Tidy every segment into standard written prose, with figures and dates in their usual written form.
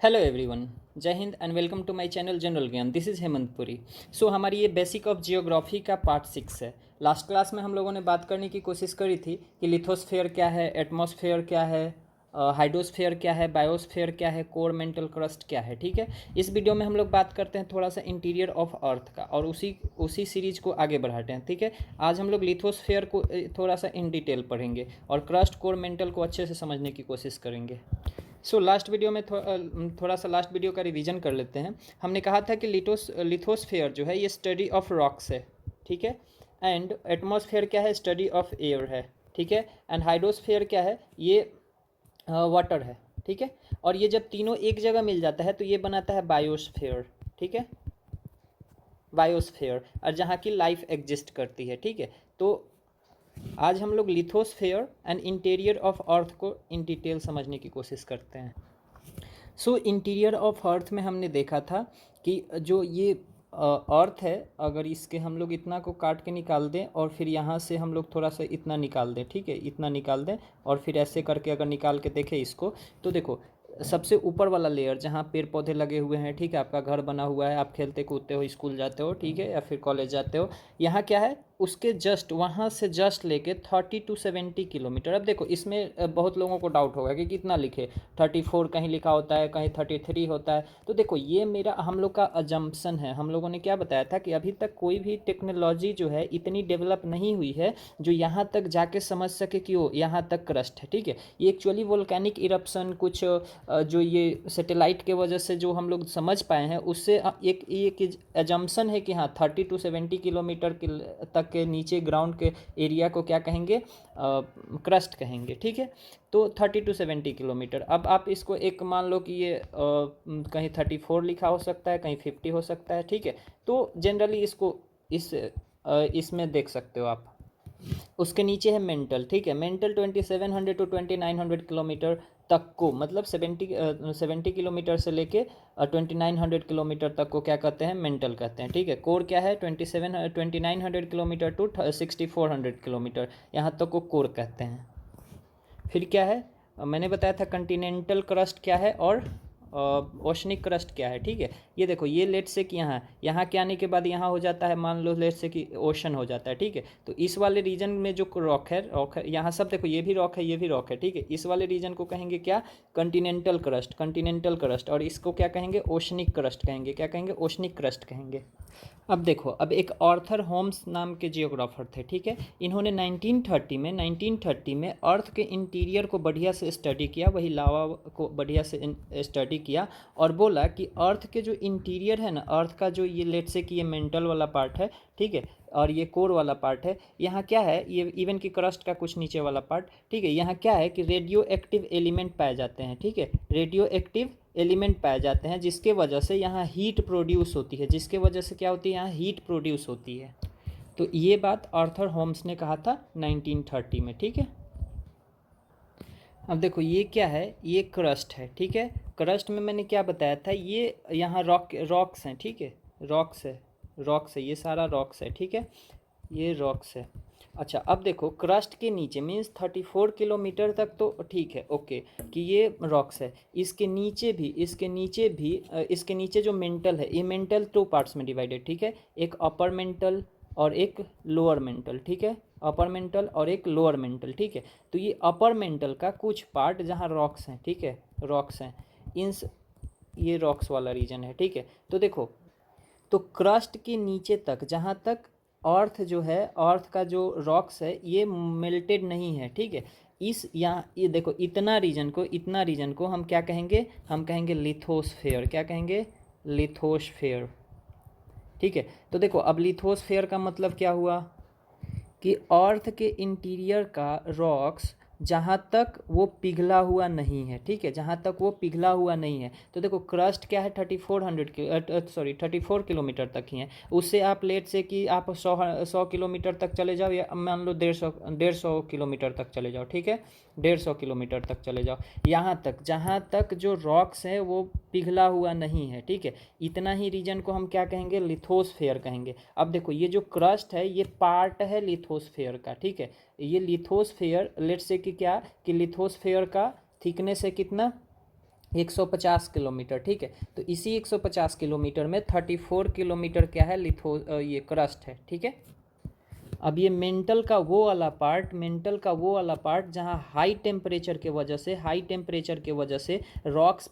Hello everyone, जय हिंद and welcome to my channel general Gyan. This is Hemantpuri. So हमारी ये बेसिक ऑफ जियोग्राफी का पार्ट 6 है। लास्ट क्लास में हम लोगों ने बात करने की कोशिश करी थी कि लिथोस्फेयर क्या है, एटमॉस्फेयर क्या है, हाइड्रोस्फेयर क्या है, बायोस्फेयर क्या है, कोर मेंटल क्रस्ट क्या है। ठीक है, इस वीडियो में हम लोग बात करते हैं थोड़ा सा इंटीरियर ऑफ अर्थ का और उसी सीरीज को आगे बढ़ाते हैं। ठीक है, आज हम लोग लिथोस्फेयर को थोड़ा सा इन डिटेल पढ़ेंगे और क्रस्ट कोर मेंटल को अच्छे से समझने की कोशिश करेंगे। लास्ट वीडियो में थोड़ा सा लास्ट वीडियो का रिवीजन कर लेते हैं। हमने कहा था कि लिथोस्फेयर जो है ये स्टडी ऑफ रॉक्स है। ठीक है, एंड एटमॉस्फेयर क्या है, स्टडी ऑफ एयर है। ठीक है, एंड हाइड्रोस्फेयर क्या है, ये वाटर है। ठीक है, और ये जब तीनों एक जगह मिल जाता है तो ये बनाता है बायोस्फेयर। ठीक है, बायोस्फेयर, और जहाँ की लाइफ एग्जिस्ट करती है। ठीक है, तो आज हम लोग lithosphere and interior of earth को इन डिटेल समझने की कोशिश करते हैं। इंटीरियर ऑफ अर्थ में हमने देखा था कि जो ये अर्थ है, अगर इसके हम लोग इतना को काट के निकाल दें और फिर यहाँ से हम लोग थोड़ा सा इतना निकाल दें, ठीक है, इतना निकाल दें और फिर ऐसे करके अगर निकाल के देखें इसको, तो देखो सबसे ऊपर वाला लेयर जहाँ पेड़ पौधे लगे हुए हैं, ठीक है, आपका घर बना हुआ है, आप खेलते कूदते हो, स्कूल जाते हो, ठीक है, या फिर कॉलेज जाते हो, यहाँ क्या है, उसके जस्ट वहाँ से जस्ट लेके 30 to 70 किलोमीटर। अब देखो इसमें बहुत लोगों को डाउट होगा कि कितना लिखे, 34 कहीं लिखा होता है, कहीं 33 होता है। तो देखो ये मेरा हम लोग का अजम्पशन है। हम लोगों ने क्या बताया था कि अभी तक कोई भी टेक्नोलॉजी जो है इतनी डेवलप नहीं हुई है जो यहाँ तक जाके समझ सके कि वो यहाँ तक क्रस्ट है। ठीक है, ये एक्चुअली वोल्केनिक इरप्शन कुछ जो ये सैटेलाइट के वजह से जो हम लोग समझ पाए हैं उससे एक एजम्पशन है कि हाँ 30 to 70 किलोमीटर तक के नीचे ग्राउंड के एरिया को क्या कहेंगे, क्रस्ट कहेंगे। ठीक है, तो 30 to 70 किलोमीटर। अब आप इसको एक मान लो कि ये कहीं 34 लिखा हो सकता है, कहीं 50 हो सकता है। ठीक है, तो जनरली इसको इसमें देख सकते हो आप। उसके नीचे है मेंटल। ठीक है, मेंटल 2700 to 2900 किलोमीटर तक को, मतलब 70 किलोमीटर से लेके 2900 किलोमीटर तक को क्या कहते हैं, मेंटल कहते हैं। ठीक है, कोर क्या है, 2900 किलोमीटर टू 6400 किलोमीटर, यहाँ तक को कोर कहते हैं। फिर क्या है, मैंने बताया था कंटिनेंटल क्रस्ट क्या है और ओशनिक क्रस्ट क्या है। ठीक है, ये देखो ये लेट से कि यहाँ के आने के बाद यहाँ हो जाता है, मान लो लेट से कि ओशन हो जाता है। ठीक है, तो इस वाले रीजन में जो रॉक है यहाँ सब देखो, ये भी रॉक है, ये भी रॉक है। ठीक है, इस वाले रीजन को कहेंगे क्या, कंटिनेंटल क्रस्ट, कंटिनेंटल क्रस्ट, और इसको क्या कहेंगे, ओशनिक क्रस्ट कहेंगे। क्या कहेंगे, ओशनिक क्रस्ट कहेंगे। अब देखो, अब एक आर्थर होम्स नाम के जियोग्राफर थे। ठीक है, इन्होंने 1930 में अर्थ के इंटीरियर को बढ़िया से स्टडी किया, वही लावा को बढ़िया से स्टडी किया और बोला कि अर्थ के जो इंटीरियर है ना, अर्थ का जो ये लेट से कि ये मेंटल वाला पार्ट है, ठीक है, और ये कोर वाला पार्ट है, यहाँ क्या है, ये इवन की क्रस्ट का कुछ नीचे वाला पार्ट। ठीक है, यहाँ क्या है कि रेडियो एक्टिव एलिमेंट पाए जाते हैं। ठीक है, रेडियो एक्टिव एलिमेंट पाए जाते हैं जिसके वजह से यहाँ हीट प्रोड्यूस होती है, जिसके वजह से क्या होती है, यहाँ हीट प्रोड्यूस होती है। तो ये बात आर्थर होम्स ने कहा था 1930 में। ठीक है, अब देखो ये क्या है, ये क्रस्ट है। ठीक है, क्रस्ट में मैंने क्या बताया था, ये यहाँ रॉक्स हैं। ठीक है, रॉक्स है, ये सारा रॉक्स है। ठीक है, ये रॉक्स है। अच्छा, अब देखो क्रस्ट के नीचे मीन्स 34 किलोमीटर तक तो ठीक है, ओके, कि ये रॉक्स है। इसके नीचे जो मेंटल है, ये मेंटल 2 पार्ट्स में डिवाइडेड। ठीक है, एक अपर मेंटल और एक लोअर मेंटल। ठीक है, अपर मेंटल और एक लोअर मेंटल। ठीक है, तो ये अपर मेंटल का कुछ पार्ट जहाँ रॉक्स हैं, ठीक है, रॉक्स हैं, इन ये रॉक्स वाला रीजन है। ठीक है, तो देखो, तो क्रस्ट के नीचे तक जहाँ तक अर्थ जो है, अर्थ का जो रॉक्स है ये मेल्टेड नहीं है। ठीक है, यहाँ ये देखो इतना रीजन को हम क्या कहेंगे, हम कहेंगे लिथोस्फेयर। क्या कहेंगे, लिथोस्फेयर। ठीक है, तो देखो अब लिथोस्फेयर का मतलब क्या हुआ कि अर्थ के इंटीरियर का रॉक्स जहाँ तक वो पिघला हुआ नहीं है। ठीक है, जहाँ तक वो पिघला हुआ नहीं है, तो देखो क्रस्ट क्या है, 34 किलोमीटर तक ही है। उससे आप लेट से कि आप 100 किलोमीटर तक चले जाओ, या मान लो 150 किलोमीटर तक चले जाओ। ठीक है, 150 किलोमीटर तक चले जाओ, यहाँ तक जहाँ तक जो रॉक्स है वो पिघला हुआ नहीं है। ठीक है, इतना ही रीजन को हम क्या कहेंगे, लिथोस्फेयर कहेंगे। अब देखो ये जो क्रस्ट है ये पार्ट है लिथोस्फेयर का। ठीक है, ये लिथोस्फेयर लेट्स से कि क्या, कि लिथोस्फेयर का थिकनेस है कितना, 150 किलोमीटर, ठीक है। तो इसी 150 किलोमीटर में 34 किलोमीटर क्या है, ये क्रस्ट है, ठीक है। अब ये मेंटल का वो वाला पार्ट जहाँ हाई टेम्परेचर के वजह से रॉक्स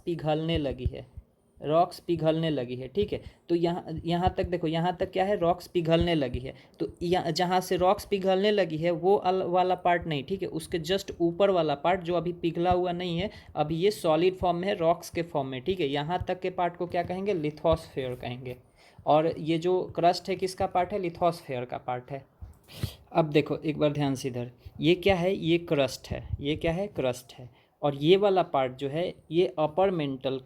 पिघलने लगी है, ठीक है। तो यहाँ यहाँ तक देखो, यहाँ तक क्या है, रॉक्स पिघलने लगी है। तो यहाँ जहाँ से रॉक्स पिघलने लगी है वो वाला पार्ट नहीं, ठीक है, उसके जस्ट ऊपर वाला पार्ट जो अभी पिघला हुआ नहीं है, अभी ये सॉलिड फॉर्म में है, रॉक्स के फॉर्म में, ठीक है। यहाँ तक के पार्ट को क्या कहेंगे, लिथोस्फेयर कहेंगे। और ये जो क्रस्ट है किसका पार्ट है, लिथोस्फेयर का पार्ट है। अब देखो एक बार ध्यान से इधर, ये क्या है, ये क्रस्ट है, ये क्या है, क्रस्ट है। और ये वाला पार्ट जो है ये अपर मेंटल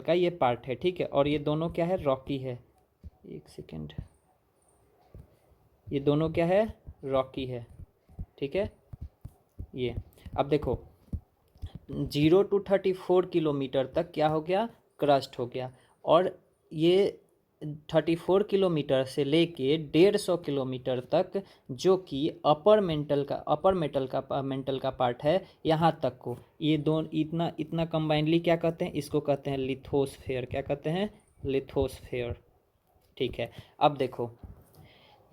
का ये पार्ट है, ठीक है। और ये दोनों क्या है, रॉकी है। एक सेकेंड, ये दोनों क्या है, रॉकी है, ठीक है। ये अब देखो 0 to 34 किलोमीटर तक क्या हो गया, क्रस्ट हो गया। और ये 34 किलोमीटर से लेके 150 किलोमीटर तक जो कि अपर मेंटल का पार्ट है, यहाँ तक को ये दोनों इतना कंबाइनली क्या कहते हैं, इसको कहते हैं लिथोस्फेयर। क्या कहते हैं, लिथोस्फेयर, ठीक है। अब देखो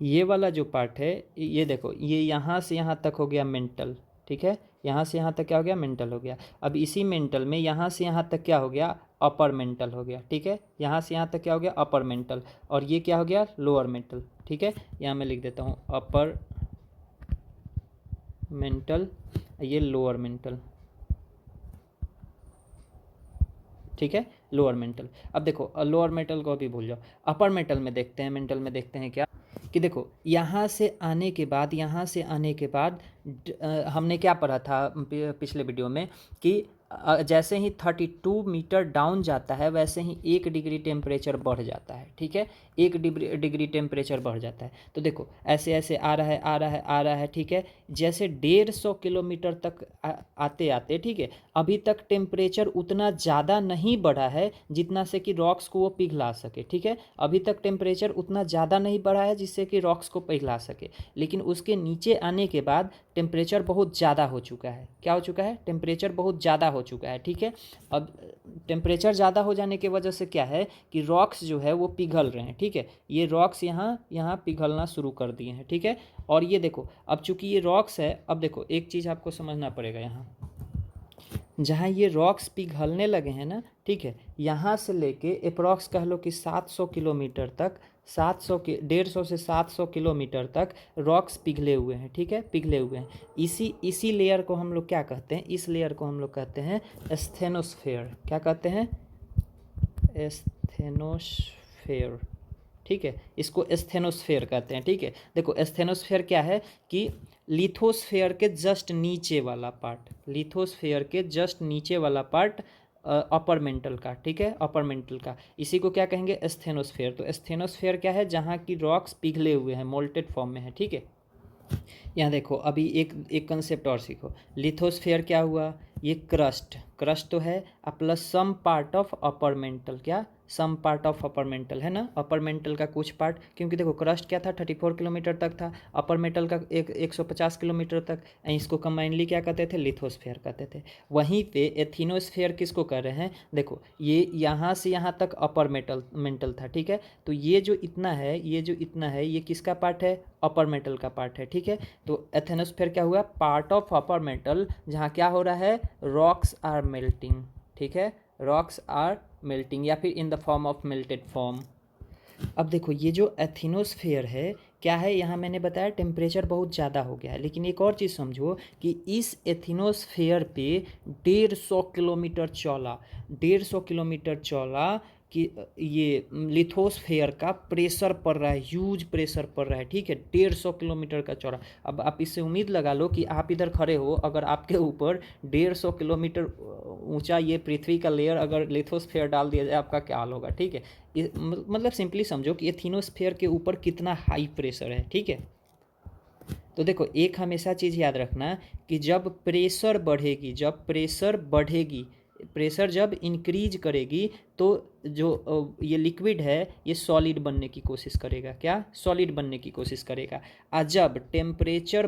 ये वाला जो पार्ट है, ये देखो, ये यहाँ से यहाँ तक हो गया मेंटल, ठीक है। यहाँ से यहाँ तक क्या हो गया, मेंटल हो गया। अब इसी मेंटल में यहाँ से यहाँ तक क्या हो गया, अपर मेंटल हो गया, ठीक है। यहाँ से यहाँ तक क्या हो गया, अपर मेंटल। और ये क्या हो गया, लोअर मेंटल, ठीक है। यहाँ मैं लिख देता हूँ अपर मेंटल, ये लोअर मेंटल, ठीक है, लोअर मेंटल। अब देखो लोअर मेंटल को अभी भूल जाओ, अपर मेंटल में देखते हैं, मेंटल में देखते हैं क्या कि देखो यहाँ से आने के बाद हमने क्या पढ़ा था पिछले वीडियो में कि जैसे ही 32 मीटर डाउन जाता है वैसे ही 1 डिग्री टेम्परेचर बढ़ जाता है, ठीक है। 1 डिग्री टेम्परेचर बढ़ जाता है। तो देखो ऐसे ऐसे आ रहा है, ठीक है। जैसे 150 किलोमीटर तक आते आते, ठीक है, अभी तक टेम्परेचर उतना ज़्यादा नहीं बढ़ा है जितना से कि रॉक्स को वो पिघला सके, ठीक है। अभी तक टेम्परेचर उतना ज़्यादा नहीं बढ़ा है जिससे कि रॉक्स को पिघला सके, लेकिन उसके नीचे आने के बाद टेम्परेचर बहुत ज़्यादा हो चुका है। क्या हो चुका है, टेम्परेचर बहुत ज़्यादा हो चुका है, ठीक है। अब टेम्परेचर ज़्यादा हो जाने की वजह से क्या है कि रॉक्स जो है वो पिघल रहे हैं, ठीक है। ये रॉक्स यहाँ पिघलना शुरू कर दिए हैं, ठीक है। और ये देखो अब चूंकि ये रॉक्स है, अब देखो एक चीज़ आपको समझना पड़ेगा, यहाँ जहाँ ये रॉक्स पिघलने लगे हैं ना, ठीक है, यहाँ से लेके अप्रॉक्स कह लो कि 700 किलोमीटर तक, 150 से 700 किलोमीटर तक रॉक्स पिघले हुए हैं, ठीक है, पिघले हुए हैं। इसी लेयर को हम लोग क्या कहते हैं, इस लेयर को हम लोग कहते हैं एस्थेनोस्फेयर। क्या कहते हैं, एस्थेनोस्फेयर, ठीक है। इसको एस्थेनोस्फेयर कहते हैं, ठीक है। देखो एस्थेनोस्फेयर क्या है कि लिथोस्फेयर के जस्ट नीचे वाला पार्ट, अपर मेंटल का, ठीक है, अपर मेंटल का, इसी को क्या कहेंगे, एस्थेनोस्फेयर। तो एस्थेनोस्फेयर क्या है, जहाँ की रॉक्स पिघले हुए हैं, मोल्टेड फॉर्म में है, ठीक है। यहाँ देखो अभी एक कंसेप्ट और सीखो, लिथोस्फेयर क्या हुआ, ये क्रस्ट तो है, plus some part of upper mantle, क्या, some part of upper mantle है ना, अपर मेंटल का कुछ पार्ट, क्योंकि देखो क्रस्ट क्या था, 34 किलोमीटर तक था, अपर मेंटल का 150 किलोमीटर तक, इसको कंबाइनली क्या कहते थे, लिथोस्फेयर कहते थे। वहीं पे एथिनोस्फेयर किसको कह रहे हैं, देखो ये यहाँ से यहाँ तक अपर मेंटल था, ठीक है। तो ये जो इतना है ये किसका पार्ट है, अपर मेंटल का पार्ट है, ठीक है। तो एथिनोस्फेयर क्या हुआ, पार्ट ऑफ अपर मेंटल, जहाँ क्या हो रहा है, रॉक्स आर मेल्टिंग, ठीक है, रॉक्स आर मेल्टिंग, या फिर in the form of melted form. अब देखो ये जो एथिनोस्फेयर है क्या है, यहाँ मैंने बताया टेम्परेचर बहुत ज़्यादा हो गया है, लेकिन एक और चीज़ समझो कि इस एथिनोस्फेयर पे 150 किलोमीटर चौड़ा कि ये लिथोस्फेयर का प्रेशर पड़ रहा है, ह्यूज प्रेशर पड़ रहा है, ठीक है, 150 किलोमीटर का चौड़ा। अब आप इससे उम्मीद लगा लो कि आप इधर खड़े हो, अगर आपके ऊपर 150 किलोमीटर ऊंचा ये पृथ्वी का लेयर अगर लिथोस्फेयर डाल दिया जाए, आपका क्या हाल होगा, ठीक है। मतलब सिंपली समझो कि एथिनोस्फेयर के ऊपर कितना हाई प्रेशर है, ठीक है। तो देखो एक हमेशा चीज़ याद रखना कि जब प्रेशर बढ़ेगी प्रेशर जब इंक्रीज करेगी तो जो ये लिक्विड है ये सॉलिड बनने की कोशिश करेगा। क्या? सॉलिड बनने की कोशिश करेगा। और जब टेम्परेचर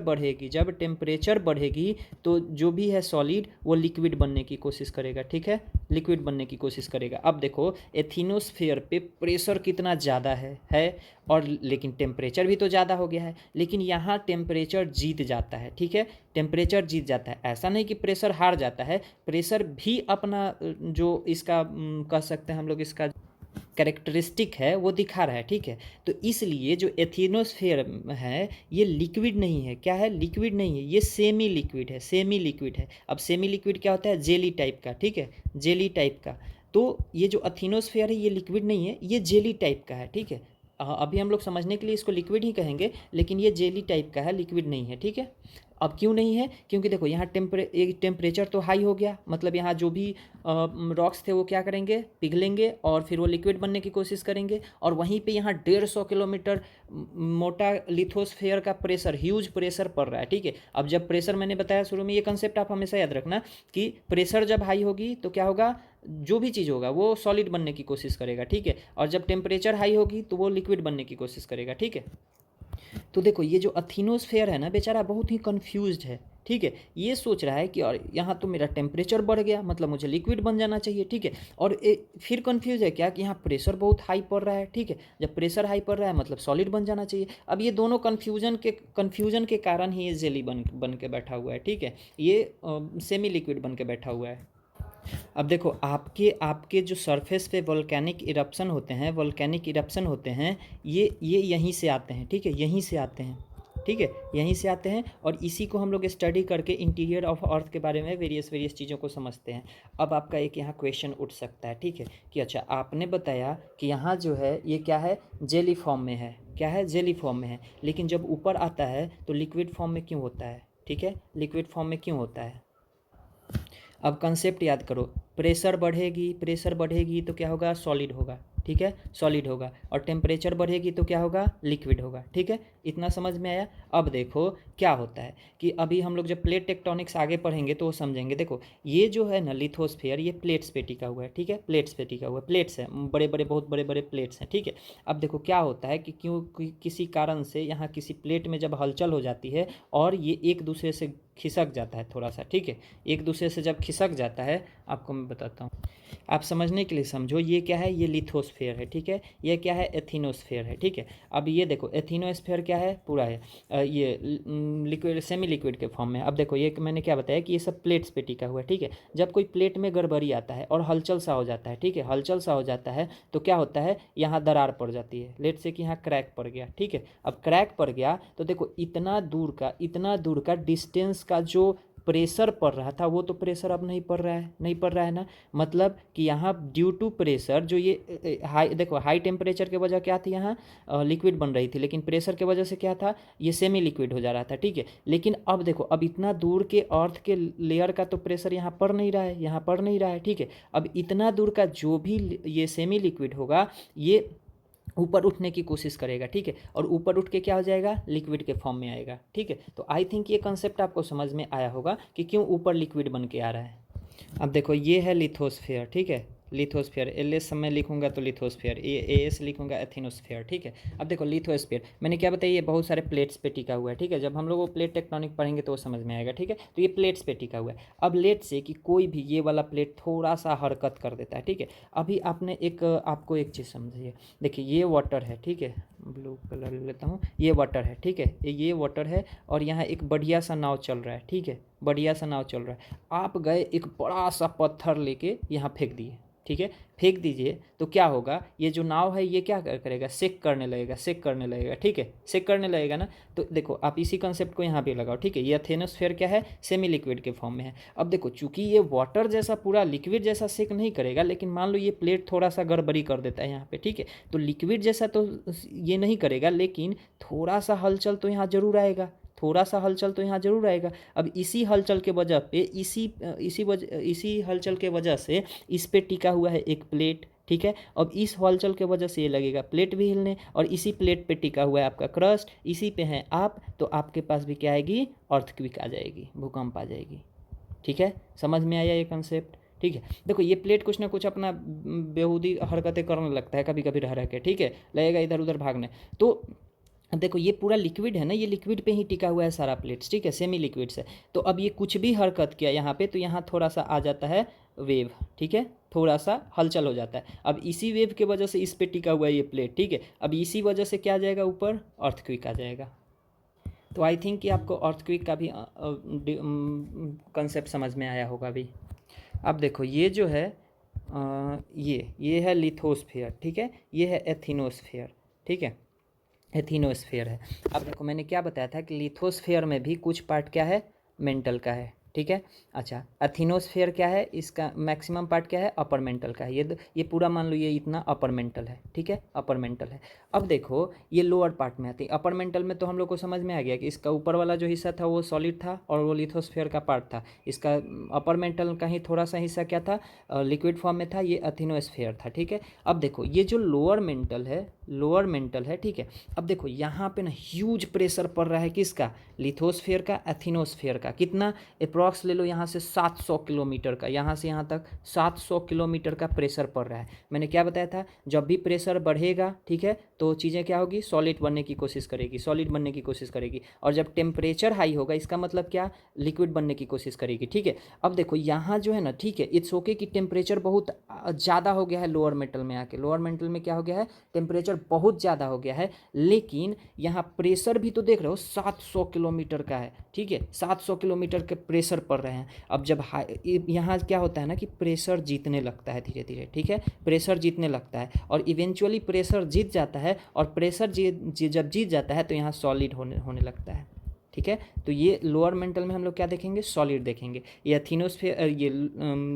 बढ़ेगी तो जो भी है सॉलिड वो लिक्विड बनने की कोशिश करेगा। ठीक है, लिक्विड बनने की कोशिश करेगा। अब देखो एथिनोस्फेयर पे प्रेशर कितना ज़्यादा है और लेकिन टेम्परेचर भी तो ज़्यादा हो गया है, लेकिन यहाँ टेम्परेचर जीत जाता है। ठीक है, टेम्परेचर जीत जाता है। ऐसा नहीं कि प्रेशर हार जाता है, प्रेशर भी अपना जो इसका कह सकते हैं हम लोग इसका कैरेक्टरिस्टिक है वो दिखा रहा है। ठीक है, तो इसलिए जो एथिनोस्फेयर है ये लिक्विड नहीं है। क्या है? लिक्विड नहीं है, ये सेमी लिक्विड है। सेमी लिक्विड है। अब सेमी लिक्विड क्या होता है? जेली टाइप का। ठीक है, जेली टाइप का। तो ये जो एथिनोस्फेयर है ये लिक्विड नहीं है, ये जेली टाइप का है। ठीक है, अभी हम लोग समझने के लिए इसको लिक्विड ही कहेंगे, लेकिन ये जेली टाइप का है, लिक्विड नहीं है। ठीक है, अब क्यों नहीं है? क्योंकि देखो यहाँ टेम्परेचर तो हाई हो गया, मतलब यहाँ जो भी रॉक्स थे वो क्या करेंगे? पिघलेंगे और फिर वो लिक्विड बनने की कोशिश करेंगे। और वहीं पे यहाँ 150 किलोमीटर मोटा लिथोस्फेयर का प्रेशर, ह्यूज प्रेशर पड़ रहा है। ठीक है, अब जब प्रेशर, मैंने बताया शुरू में, ये कंसेप्ट आप हमेशा याद रखना कि प्रेशर जब हाई होगी तो क्या होगा? जो भी चीज़ होगा वो सॉलिड बनने की कोशिश करेगा। ठीक है, और जब टेम्परेचर हाई होगी तो वो लिक्विड बनने की कोशिश करेगा। ठीक है, तो देखो ये जो एथिनोस्फेयर है ना बेचारा बहुत ही कंफ्यूज्ड है। ठीक है, ये सोच रहा है कि और यहाँ तो मेरा टेम्परेचर बढ़ गया, मतलब मुझे लिक्विड बन जाना चाहिए। ठीक है, और फिर कंफ्यूज है क्या कि यहाँ प्रेशर बहुत हाई पड़ रहा है। ठीक है, जब प्रेशर हाई पड़ रहा है मतलब सॉलिड बन जाना चाहिए। अब ये दोनों कन्फ्यूजन के कारण ही ये जेली बन के बैठा हुआ है। ठीक है, ये सेमी लिक्विड बन के बैठा हुआ है। अब देखो आपके आपके जो सरफेस पे वोल्केनिक इरप्शन होते हैं, ये यहीं से आते हैं। ठीक है, यहीं से आते हैं। ठीक है, यहीं से आते हैं और इसी को हम लोग स्टडी करके इंटीरियर ऑफ अर्थ के बारे में वेरियस चीज़ों को समझते हैं। अब आपका एक यहाँ क्वेश्चन उठ सकता है। ठीक है, कि अच्छा आपने बताया कि यहाँ जो है ये क्या है? जेली फॉर्म में है। क्या है? जेली फॉर्म में है, लेकिन जब ऊपर आता है तो लिक्विड फॉर्म में क्यों होता है? ठीक है, लिक्विड फॉर्म में क्यों होता है? अब कंसेप्ट याद करो, प्रेशर बढ़ेगी तो क्या होगा? सॉलिड होगा। ठीक है, सॉलिड होगा। और टेम्परेचर बढ़ेगी तो क्या होगा? लिक्विड होगा। ठीक है, इतना समझ में आया? अब देखो क्या होता है कि अभी हम लोग जब प्लेट टेक्टोनिक्स आगे पढ़ेंगे तो वो समझेंगे। देखो ये जो है ना लिथोस्फेयर, ये प्लेट्स पे टिका हुआ है। ठीक है, प्लेट्स पे टिका हुआ है, प्लेट्स है, बड़े बड़े, बहुत बड़े बड़े प्लेट्स हैं। ठीक है, अब देखो क्या होता है कि किसी कारण से यहाँ किसी प्लेट में जब हलचल हो जाती है और ये एक दूसरे से खिसक जाता है थोड़ा सा। ठीक है, एक दूसरे से जब खिसक जाता है, आपको मैं बताता हूँ, आप समझने के लिए समझो। ये क्या है? ये लिथोस्फेयर है। ठीक है, ये क्या है? एथिनोस्फेयर है। ठीक है, अब ये देखो एथिनोस्फेयर क्या है? पूरा है ये लिक्विड, सेमी लिक्विड के फॉर्म में। अब देखो ये मैंने क्या बताया कि ये सब प्लेट्स पे टिका हुआ है। ठीक है, जब कोई प्लेट में गड़बड़ी आता है और हलचल सा हो जाता है, ठीक है, हलचल सा हो जाता है तो क्या होता है? यहाँ दरार पड़ जाती है। लेट से कि यहाँ क्रैक पड़ गया। ठीक है, अब क्रैक पड़ गया तो देखो इतना दूर का डिस्टेंस का जो प्रेशर पड़ रहा था वो तो प्रेशर अब नहीं पड़ रहा है ना। मतलब कि यहाँ ड्यू टू प्रेशर जो ये हाई, देखो हाई टेम्परेचर के वजह क्या थी? यहाँ लिक्विड बन रही थी, लेकिन प्रेशर के वजह से क्या था? ये सेमी लिक्विड हो जा रहा था। ठीक है, लेकिन अब देखो अब इतना दूर के अर्थ के लेयर का तो प्रेशर यहाँ पड़ नहीं रहा है। ठीक है, अब इतना दूर का जो भी ये सेमी लिक्विड होगा ये ऊपर उठने की कोशिश करेगा। ठीक है, और ऊपर उठ के क्या हो जाएगा? लिक्विड के फॉर्म में आएगा। ठीक है, तो आई थिंक ये कंसेप्ट आपको समझ में आया होगा कि क्यों ऊपर लिक्विड बन के आ रहा है। अब देखो ये है लिथोस्फेयर। ठीक है, लिथोस्फेयर, एल एस मैं लिखूंगा तो लिथोस्फेयर, ए एस लिखूंगा एथिनोस्फेयर। ठीक है, अब देखो लिथोस्फेयर मैंने क्या बताया? ये बहुत सारे प्लेट्स पे टिका हुआ है। ठीक है, जब हम लोग वो प्लेट टेक्टोनिक पढ़ेंगे तो वो समझ में आएगा। ठीक है, तो ये प्लेट्स पे टिका हुआ है। अब लेट से कि कोई भी ये वाला प्लेट थोड़ा सा हरकत कर देता है। ठीक है, अभी आपने आपको एक चीज़ समझिए। देखिए ये वाटर है। ठीक है, ब्लू कलर ले लेता हूँ, ये वाटर है। ठीक है, ये वाटर है और यहाँ एक बढ़िया सा नाव चल रहा है। ठीक है, बढ़िया सा नाव चल रहा है। आप गए एक बड़ा सा पत्थर लेके यहाँ फेंक दिए। ठीक है, फेंक दीजिए तो क्या होगा? ये जो नाव है ये क्या करेगा? शेक करने लगेगा। ठीक है, शेक करने लगेगा ना। तो देखो आप इसी कंसेप्ट को यहाँ पे लगाओ। ठीक है, ये एथिनोस्फेयर क्या है? सेमी लिक्विड के फॉर्म में है। अब देखो चूंकि ये वाटर जैसा पूरा लिक्विड जैसा शेक नहीं करेगा, लेकिन मान लो ये प्लेट थोड़ा सा गड़बड़ी कर देता है यहाँ पे। ठीक है, तो लिक्विड जैसा तो ये नहीं करेगा, लेकिन थोड़ा सा हलचल तो यहाँ जरूर आएगा। अब इसी हलचल के वजह पे इसी हलचल के वजह से इस पे टिका हुआ है एक प्लेट। ठीक है, अब इस हलचल के वजह से ये लगेगा प्लेट भी हिलने, और इसी प्लेट पे टिका हुआ है आपका क्रस्ट, इसी पे हैं आप, तो आपके पास भी क्या आएगी? अर्थक्वेक आ जाएगी, भूकंप आ जाएगी। ठीक है, समझ में आया ये कंसेप्ट? ठीक है। देखो ये प्लेट कुछ ना कुछ अपना बेहूदी हरकतें करने लगता है कभी कभी रह के, ठीक है, लगेगा इधर उधर भागने। तो देखो ये पूरा लिक्विड है ना, ये लिक्विड पे ही टिका हुआ है सारा प्लेट्स, ठीक है, सेमी लिक्विड्स है। तो अब ये कुछ भी हरकत किया यहाँ पे, तो यहाँ थोड़ा सा आ जाता है वेव, ठीक है, थोड़ा सा हलचल हो जाता है। अब इसी वेव के वजह से इस पे टिका हुआ है ये प्लेट, ठीक है। अब इसी वजह से क्या आ जाएगा, ऊपर अर्थक्वेक आ जाएगा। तो आई थिंक कि आपको अर्थक्वेक का भी कंसेप्ट समझ में आया होगा अभी। अब देखो ये जो है ये है लिथोस्फेयर, ठीक है, ये है एथिनोस्फेयर, ठीक है, एथिनोस्फेयर है। अब देखो मैंने क्या बताया था कि लिथोस्फेयर में भी कुछ पार्ट क्या है, मेंटल का है, ठीक है। अच्छा, एथिनोस्फेयर क्या है, इसका मैक्सिमम पार्ट क्या है, अपर मेंटल का है। ये पूरा मान लो ये इतना अपर मेंटल है, ठीक है, अपर मेंटल है। अब देखो ये लोअर पार्ट में आती है। अपर मेंटल में तो हम लोग को समझ में आ गया कि इसका ऊपर वाला जो हिस्सा था वो सॉलिड था और वो लिथोस्फेयर का पार्ट था। इसका अपर मेंटल का ही थोड़ा सा हिस्सा क्या था, लिक्विड फॉर्म में था, ये एथिनोस्फेयर था, ठीक है। अब देखो ये जो लोअर मेंटल है, ठीक है। अब देखो यहाँ पे ना ह्यूज प्रेशर पड़ रहा है, किसका, लिथोस्फेयर का, एथिनोस्फेयर का। कितना, अप्रॉक्स ले लो यहाँ से 700 किलोमीटर का, यहाँ से यहाँ तक 700 किलोमीटर का प्रेशर पड़ रहा है। मैंने क्या बताया था, जब भी प्रेशर बढ़ेगा, ठीक है, तो चीज़ें क्या होगी, सॉलिड बनने की कोशिश करेगी, सॉलिड बनने की कोशिश करेगी। और जब टेम्परेचर हाई होगा, इसका मतलब क्या, लिक्विड बनने की कोशिश करेगी, ठीक है। अब देखो यहाँ जो है ना, ठीक है, इट्स ओके कि टेम्परेचर बहुत ज़्यादा हो गया है लोअर मेटल में आके, लोअर मेटल में क्या हो गया है, टेम्परेचर बहुत ज़्यादा हो गया है, लेकिन यहाँ प्रेशर भी तो देख रहे हो 700 किलोमीटर का है, ठीक है, 700 किलोमीटर के प्रेशर पड़ रहे हैं। अब जब यहाँ क्या होता है ना कि प्रेशर जीतने लगता है धीरे धीरे, ठीक है, प्रेशर जीतने लगता है और इवेंचुअली प्रेशर जीत जाता है। और प्रेशर जब जीत जाता है तो यहाँ सॉलिड होने लगता है, ठीक है। तो ये लोअर मेंटल में हम लोग क्या देखेंगे, सॉलिड देखेंगे। ये एथिनोस्फेयर, ये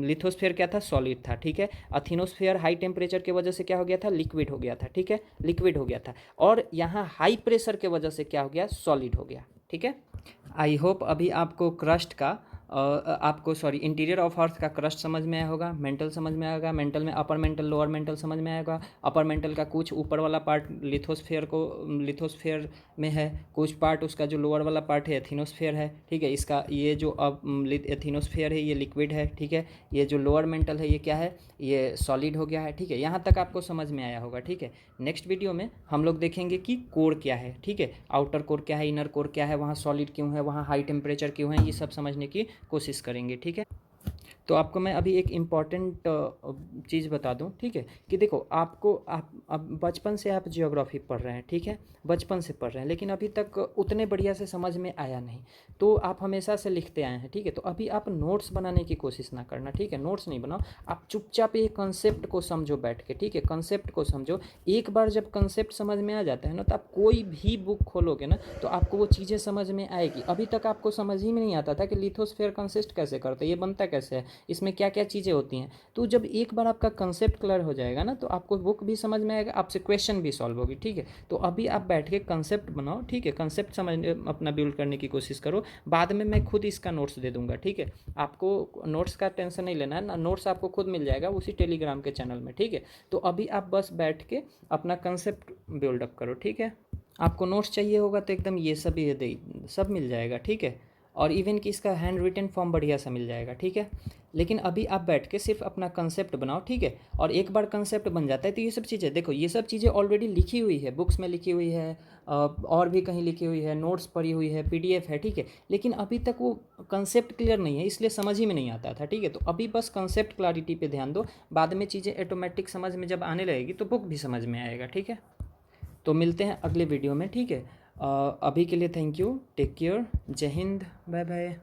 लिथोस्फेयर क्या था, सॉलिड था, ठीक है। एथिनोस्फेयर हाई टेम्परेचर की वजह से क्या हो गया था, लिक्विड हो गया था, ठीक है, लिक्विड हो गया था। और यहाँ हाई प्रेशर के वजह से क्या हो गया, सॉलिड हो गया, ठीक है। आई होप अभी आपको क्रस्ट का इंटीरियर ऑफ अर्थ का क्रस्ट समझ में आया होगा, मेंटल समझ में आएगा, मेंटल में अपर मेंटल लोअर मेंटल समझ में आएगा। अपर मेंटल का कुछ ऊपर वाला पार्ट लिथोस्फेयर में है, कुछ पार्ट उसका जो लोअर वाला पार्ट है एथिनोस्फेयर है, ठीक है। इसका ये जो अब एथिनोस्फेयर है ये लिक्विड है, ठीक है। ये जो लोअर मेंटल है ये क्या है, ये सॉलिड हो गया है, ठीक है। यहाँ तक आपको समझ में आया होगा, ठीक है। नेक्स्ट वीडियो में हम लोग देखेंगे कि कोर क्या है, ठीक है, आउटर कोर क्या है, इनर कोर क्या है, वहाँ सॉलिड क्यों है, वहाँ हाई टेम्परेचर क्यों है, ये सब समझने की कोशिश करेंगे, ठीक है। तो आपको मैं अभी एक इम्पॉर्टेंट चीज़ बता दूं, ठीक है, कि देखो आप अब बचपन से आप जियोग्राफी पढ़ रहे हैं, ठीक है, बचपन से पढ़ रहे हैं, लेकिन अभी तक उतने बढ़िया से समझ में आया नहीं। तो आप हमेशा से लिखते आए हैं, ठीक है। तो अभी आप नोट्स बनाने की कोशिश ना करना, ठीक है, नोट्स नहीं बनाओ, आप चुपचाप ये कंसेप्ट को समझो बैठ के, ठीक है, कंसेप्ट को समझो। एक बार जब कंसेप्ट समझ में आ जाता है ना, तो आप कोई भी बुक खोलोगे ना तो आपको वो चीज़ें समझ में आएगी। अभी तक आपको समझ ही में नहीं आता था कि लिथोस्फेयर कंसिस्ट कैसे करते हैं, ये बनता कैसे है, इसमें क्या क्या चीज़ें होती हैं। तो जब एक बार आपका कंसेप्ट क्लियर हो जाएगा ना, तो आपको बुक भी समझ में आएगा, आपसे क्वेश्चन भी सॉल्व होगी, ठीक है। तो अभी आप बैठ के कंसेप्ट बनाओ, ठीक है, कंसेप्ट समझ अपना बिल्ड करने की कोशिश करो। बाद में मैं खुद इसका नोट्स दे दूंगा, ठीक है। आपको नोट्स का टेंशन नहीं लेना है ना, नोट्स आपको खुद मिल जाएगा उसी टेलीग्राम के चैनल में, ठीक है। तो अभी आप बस बैठ के अपना कंसेप्ट बिल्डअप करो, ठीक है। आपको नोट्स चाहिए होगा तो एकदम ये सब मिल जाएगा, ठीक है। और इवन कि इसका हैंड रिटन फॉर्म बढ़िया सा मिल जाएगा, ठीक है। लेकिन अभी आप बैठ के सिर्फ अपना कंसेप्ट बनाओ, ठीक है। और एक बार कंसेप्ट बन जाता है तो ये सब चीज़ें देखो, ये सब चीज़ें ऑलरेडी लिखी हुई है, बुक्स में लिखी हुई है, और भी कहीं लिखी हुई है, नोट्स पढ़ी हुई है, PDF है, ठीक है। लेकिन अभी तक वो कंसेप्ट क्लियर नहीं है, इसलिए समझ ही में नहीं आता था, ठीक है। तो अभी बस कंसेप्ट क्लैरिटी पे ध्यान दो, बाद में चीज़ें ऑटोमेटिक समझ में जब आने लगेगी तो बुक भी समझ में आएगा, ठीक है। तो मिलते हैं अगले वीडियो में, ठीक है। अभी के लिए थैंक यू, टेक केयर, जय हिंद, बाय बाय।